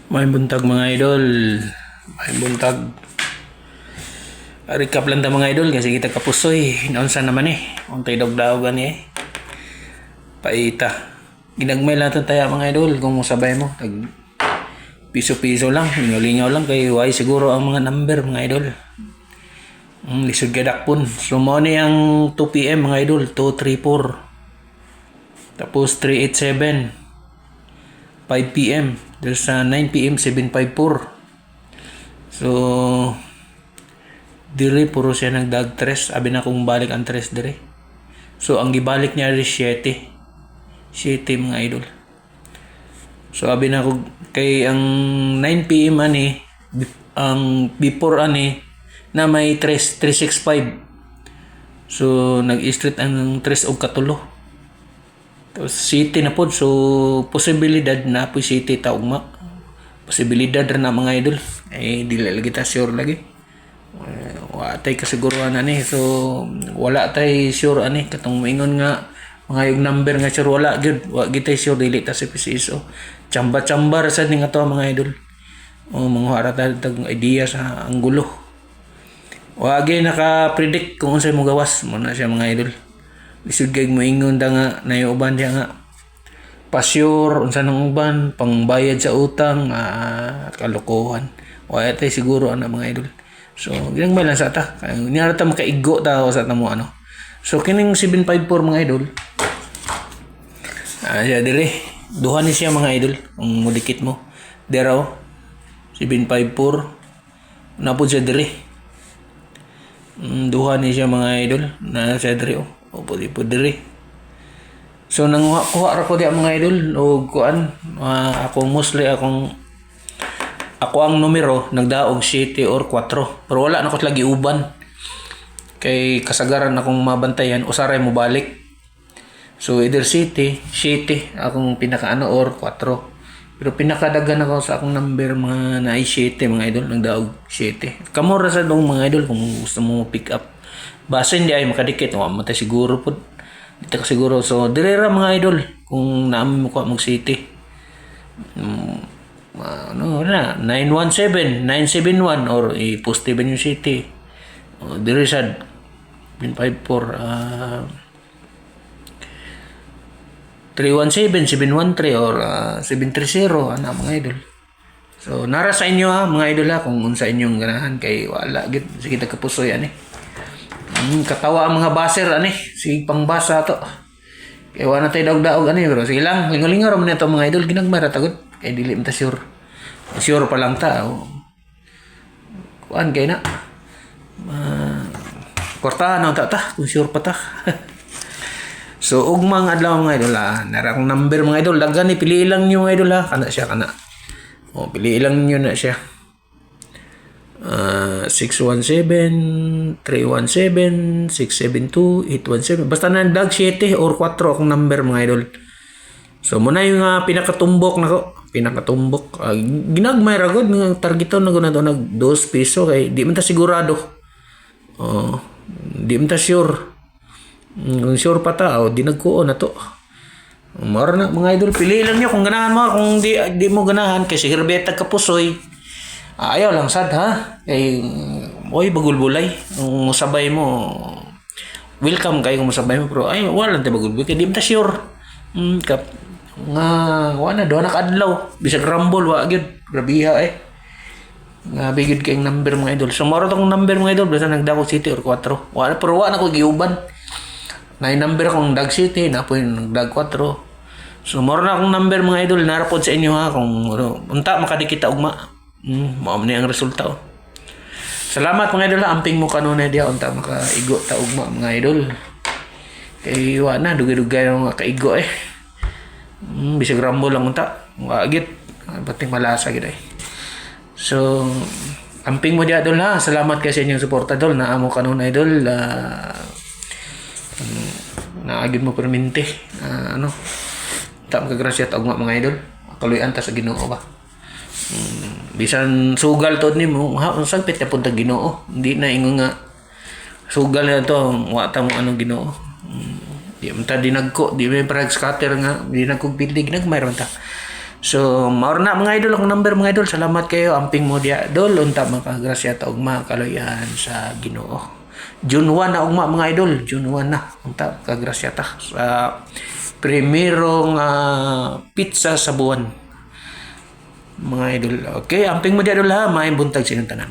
May buntag mga idol. May buntag. Recap lang ta mga idol kasi kita kapusoy. Naunsa naman untay dog-daogan paita. Ginagmay lang tayo mga idol kung sabay mo. Tag piso-piso lang. Lingaw lang kay why siguro ang mga number mga idol. Lisod ka dakpon. So mo ni ang 2 PM mga idol. 234. Tapos 387. 5 PM. There's 9 PM 754. So dire puro siya nagdag tres. Abi na kung balik ang tres dire. So ang gibalik niya is 7. 7 mga idol. So abi na ko kay ang 9 PM ani ang before ani na may 365. So nag-street ang 3 og katulo. Tapos city na po. So posibilidad na po city taugma. Posibilidad rin na mga idol. Dili lagi ta sure lagi. Wala tay kasiguruhan ani. So wala tay sure ani. Katong maingon nga mga yung number nga sure wala gyud. Wa gitay sure dili ta sa PCSO. Chamba-chamba ra sad ning ato mga idol. Mga harata tag idea sa anggulo. Wa gyud naka-predict kung unsay mo gawas mo na siya mga idol. Lisod kay mo ingon da nga nayuban siya nga pasyur unsa nang uban pangbayad sa utang kalokohan wala tay siguro ana mga idol. So ginagmay lang sa ta niya ta makaigo ta sa ta mo ano. So kining 754 mga idol siya dire duha ni siya mga idol kung mudikit mo deraw 754 na po siya dire duha ni siya mga idol na siya dire opo dire. So kuha ra ko di mga idol og kuan ako mostly ako ang numero nagdaog 7 or 4 pero wala na ko lagi uban kay kasagaran akong mabantayan usaray mo balik. So either 7 akong pinakaano or 4 pero pinakadagan ako sa akong number mga na 7 mga idol nagdaog 7 kamura sa dong mga idol kung gusto mo pick up base hindi ay makadikit matay siguro po dito ka siguro. So direra mga idol kung naami mo ko mag city ano na 917 971 or i-positive yung city dire sad 754 317 713 or 730 ana mga idol. So nara sa inyo mga idol kung unsa inyong ganahan kay wala gid sige ta kapusoy katawa ang mga baser si pangbasa to kay wala tay daog-daog pero sige lang lingaw-lingaw ra man ito mga idol ginagmay ra tagod kay dili man ta sure pa lang ta kuan kay na kwartahan na ta kung sure pa ta. So ugmang adlaw mga idol nara kong number mga idol daghan ni pili lang niyo mga idol kana siya kana pili lang niyo na siya 617 317 672 817 basta na dag 7 or 4 akong number mga idol. So muna yung pinakatumbok nako ginagmay ra gud ng targeton na gud na nag 2 piso kay di man ta sigurado di man ta sure kung sure pa ta di nagkuon na to mara na mga idol pili lang niyo kung ganahan mo kung di mo ganahan kasi hirbeta kapusoy ayaw lang sad kay bagulbulay kung sabay mo welcome kay kung sabay mo pero ay wala lang tayo bagulbulay kay di mo ta sure nga wala do na kadlaw bisag rumble wa gyud grabiha nga bigid kay number mga idol. So maro tong number mga idol basta nagdako city or 4 wala pero wala ko giuban na number akong dag city na po yung dag 4. So maro na akong number mga idol narapod sa inyo kung unta makadikita ugma mao ni ang resulta Salamat mga idol amping mo kanunay dia unta makaigo ta ugma mga idol kay wa na dugay-dugay nga kaigo bisag rambo lang unta wa gid bating malasa gid So amping mo dia idol salamat kay sa inyong suporta idol na amo kanunay idol na agid mo permente ta makagrasya ta ugma mga idol kaluyan ta sa Ginoo ba bisan sugal to nimo sagpit na punta Ginoo hindi na ingon nga sugal na to wa ta mo anong Ginoo di man ta dinagko di may parag scatter nga di nagkog building nagmayron ta So, maor na mga idol akong number mga idol. Salamat kayo. Amping mo diya idol. Unta makagrasya ta ugma kaloyan sa Ginoo. June 1 na ugma mga idol. June 1 na. Unta kagrasya ta sa primerong pizza sa buwan. Mga idol. Okay, amping mo diya idol ha. Maayong buntag sa inyong tanan.